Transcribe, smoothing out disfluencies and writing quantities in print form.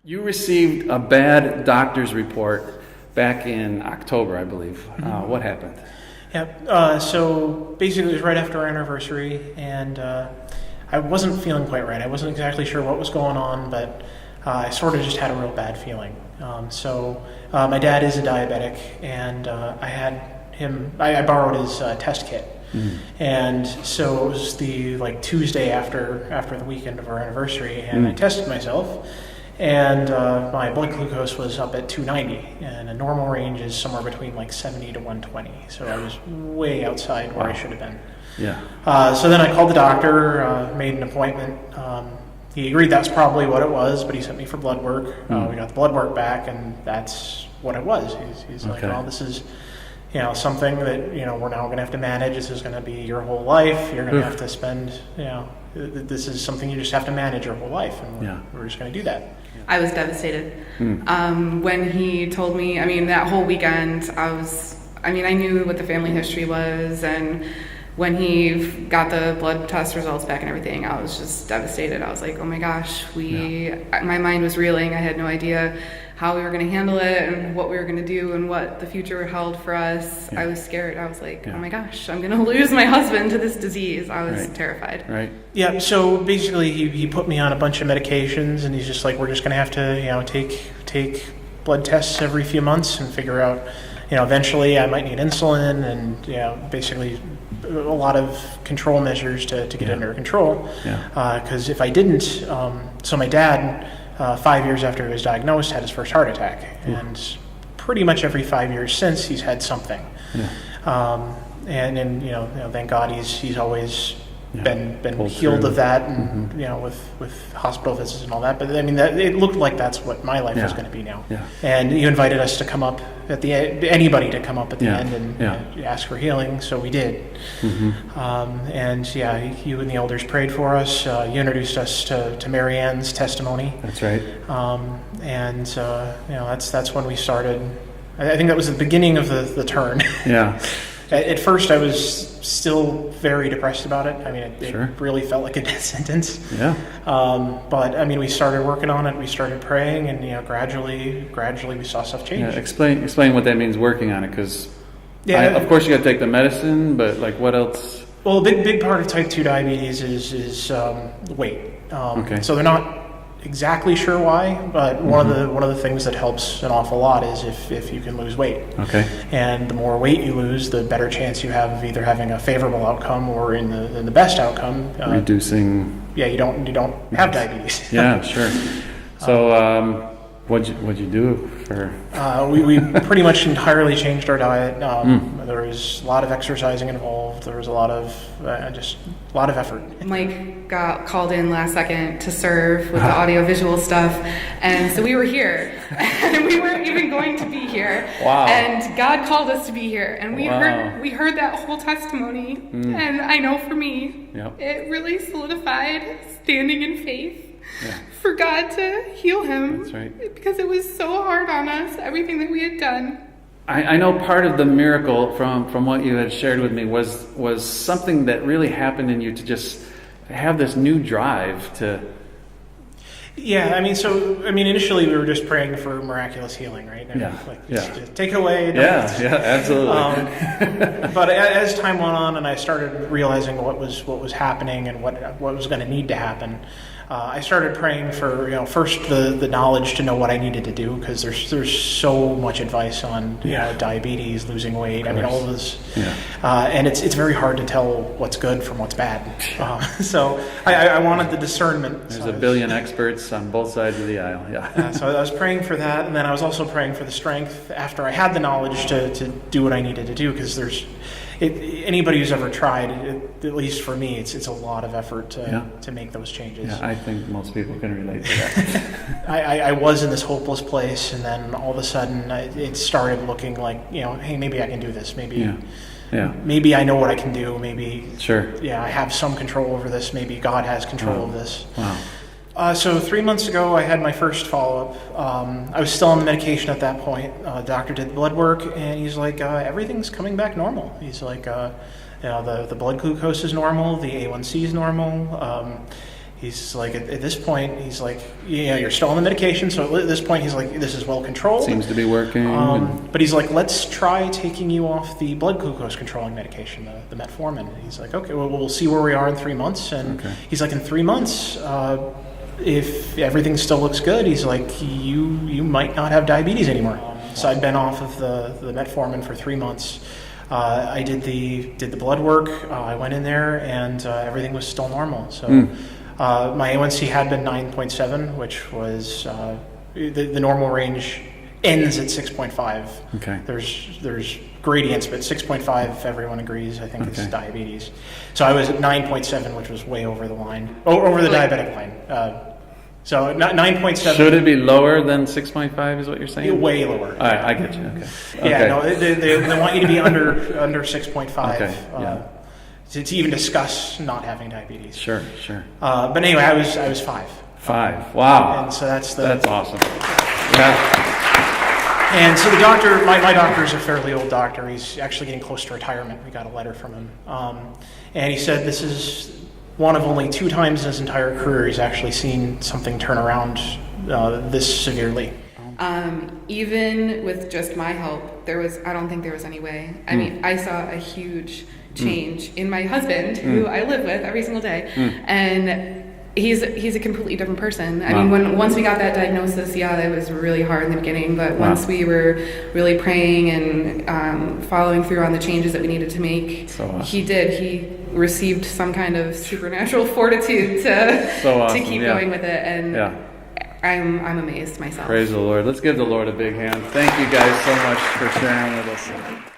You received a bad doctor's report back in October, I believe. What happened? Yeah, so basically it was right after our anniversary, and I wasn't feeling quite right. I wasn't exactly sure what was going on, but I sort of just had a real bad feeling. My dad is a diabetic, and I borrowed his test kit. And so it was the Tuesday after the weekend of our anniversary, and I tested myself, and my blood glucose was up at 290, and a normal range is somewhere between 70 to 120. So I was way outside where I should have been. Yeah. So then I called the doctor, made an appointment. He agreed that's probably what it was, but he sent me for blood work. We got the blood work back, and that's what it was. He's like, well, this is something that we're now going to have to manage. This is going to be your whole life. You're going to have to spend this is something you just have to manage your whole life, and we're just going to do that. I was devastated. When he told me, that whole weekend, I knew what the family history was, and when he got the blood test results back and everything, I was just devastated. I was like, oh my gosh, my mind was reeling. I had no idea how we were going to handle it and what we were going to do and what the future held for us. I was scared. I was like, oh my gosh, I'm going to lose my husband to this disease. I was terrified. Right. Yeah, so basically he put me on a bunch of medications, and he's just like, we're just going to have to, take blood tests every few months and figure out, eventually I might need insulin, and, basically a lot of control measures to get under control. Because if I didn't, so my dad, 5 years after he was diagnosed, had his first heart attack, and pretty much every 5 years since, he's had something. And thank God he's always been healed of that, and with hospital visits and all that. But it looked like that's what my life was going to be now. And you invited us to come up anybody to come up at the end and ask for healing, so we did. And you and the elders prayed for us. You introduced us to Mary Ann's testimony. That's right. And that's when we started. I think that was the beginning of the turn. At first, I was still very depressed about it. It really felt like a death sentence. But we started working on it. We started praying, and gradually we saw stuff change. Explain what that means, working on it, because of course you got to take the medicine, but what else? Well, a big part of type 2 diabetes is weight. So they're not exactly sure why, but one of the things that helps an awful lot is if you can lose weight. And the more weight you lose, the better chance you have of either having a favorable outcome or in the best outcome, reducing. You don't have diabetes. Sure. So what'd you do for? We pretty much entirely changed our diet. There was a lot of exercising involved. There was a lot of effort. Mike got called in last second to serve with the audio-visual stuff, and so we were here, and we weren't even going to be here. Wow! And God called us to be here, and we heard that whole testimony, and I know for me, it really solidified standing in faith. For God to heal him. That's right. Because it was so hard on us, everything that we had done. I know part of the miracle from what you had shared with me was something that really happened in you to just have this new drive to... initially we were just praying for miraculous healing, right? Just take it away. Absolutely. But as time went on and I started realizing what was happening and what was going to need to happen, I started praying for first the knowledge to know what I needed to do, because there's so much advice on diabetes, losing weight, all of this, and it's very hard to tell what's good from what's bad. So I wanted the discernment. There's a billion experts on both sides of the aisle. So I was praying for that, and then I was also praying for the strength after I had the knowledge to do what I needed to do, because anybody who's ever tried, at least for me, it's a lot of effort to make those changes. I think most people can relate to that. I was in this hopeless place, and then all of a sudden it started looking like, hey, maybe I can do this. Maybe I know what I can do. Maybe I have some control over this. Maybe God has control of this. Wow. So 3 months ago, I had my first follow-up. I was still on the medication at that point. The doctor did the blood work, and he's like, everything's coming back normal. He's like, the blood glucose is normal, the A1C is normal. He's like, at this point, he's like, you're still on the medication. So at this point, he's like, this is well controlled. Seems to be working. But he's like, let's try taking you off the blood glucose controlling medication, the metformin. And he's like, okay, well, we'll see where we are in 3 months. And he's like, in 3 months, if everything still looks good, he's like, you might not have diabetes anymore. So I'd been off of the metformin for 3 months. I did the blood work. I went in there, and everything was still normal. So my A1C had been 9.7, which was the normal range ends at 6.5. Okay. There's gradients, but 6.5 everyone agrees I think is diabetes. So I was at 9.7, which was way over the line, over the diabetic line. So 9.7. Should it be lower than 6.5 is what you're saying? Way lower. All right, I get you. Okay. Yeah, no, they want you to be under 6.5 Okay, to even discuss not having diabetes. Sure. But anyway, I was 5. 5. Wow. And so that's awesome. Yeah. And so the doctor, my doctor is a fairly old doctor. He's actually getting close to retirement. We got a letter from him. And he said this is one of only 2 times in his entire career he's actually seen something turn around this severely. Even with just my help, I don't think there was any way. I mean, I saw a huge change in my husband, who I live with every single day, and he's a completely different person. I mean, once we got that diagnosis, it was really hard in the beginning, but once we were really praying and following through on the changes that we needed to make, he received some kind of supernatural fortitude to keep going with it, and I'm amazed myself. Praise the Lord. Let's give the Lord a big hand. Thank you guys so much for sharing with us.